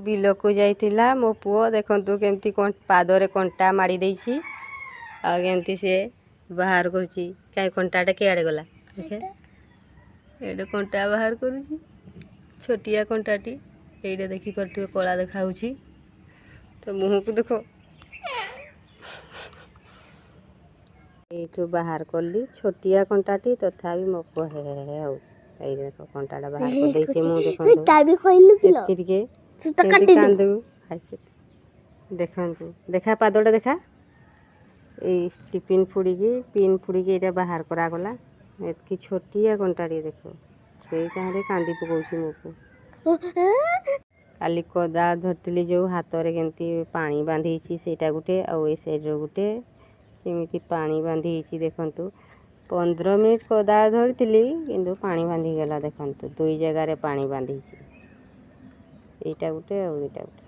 ବିଲକୁ ଯାଇଥିଲା ମୋ ପୁଅ ଦେଖନ୍ତୁ କେମିତି ପାଦରେ କଣ୍ଟା ମାଡ଼ି ଦେଇଛି ଆଉ କେମିତି ସେ ବାହାର କରୁଛି। କାହିଁ କଣ୍ଟାଟା କିଆଡ଼େ ଗଲା ଦେଖେ ଏଇଟା କଣ୍ଟା ବାହାର କରୁଛି ଛୋଟିଆ କଣ୍ଟାଟି ଏଇଟା ଦେଖିପାରୁଥିବେ କଳା ଦେଖାଉଛି ତ ମୁହଁକୁ ଦେଖ ଏଇଠୁ ବାହାର କଲି ଛୋଟିଆ କଣ୍ଟାଟି ତଥାପି ମୋ ପୁଅ ହେ ହଉଛି। ଏଇ ଦେଖ କଣ୍ଟାଟା ବାହାର କରିଦେଇଛି ମୁଁ ଦେଖନ୍ତୁ ଏଠି ଟିକେ କେମିତି କାନ୍ଦୁ ଦେଖନ୍ତୁ ଦେଖା ପାଦଟା ଦେଖା ଏଇ ଟିଫିନ୍ ପିନ୍ ଫୁଡ଼ିକି ଏଇଟା ବାହାର କରାଗଲା। ଏତିକି ଛୋଟିଆ କଣ୍ଟାଟିଏ ଦେଖ ସେଇଟାରେ କାନ୍ଦି ପକଉଛି ମୋ ପୁଅ। କାଲି କୋଦାଳ ଧରିଥିଲି ଯେଉଁ ହାତରେ କେମିତି ପାଣି ବାନ୍ଧିଛି ସେଇଟା ଗୋଟେ ଆଉ ଏଇ ସାଇଡ଼୍ର ଗୋଟେ କେମିତି ପାଣି ବାନ୍ଧି ହେଇଛି ଦେଖନ୍ତୁ 15 ମିନିଟ୍ କୋଦାଳ ଧରିଥିଲି କିନ୍ତୁ ପାଣି ବାନ୍ଧିଗଲା ଦେଖନ୍ତୁ ଦୁଇ ଜାଗାରେ ପାଣି ବାନ୍ଧିଛି। ଏଇଟା ଗୋଟେ ଆଉ ଏଇଟା ଗୋଟେ।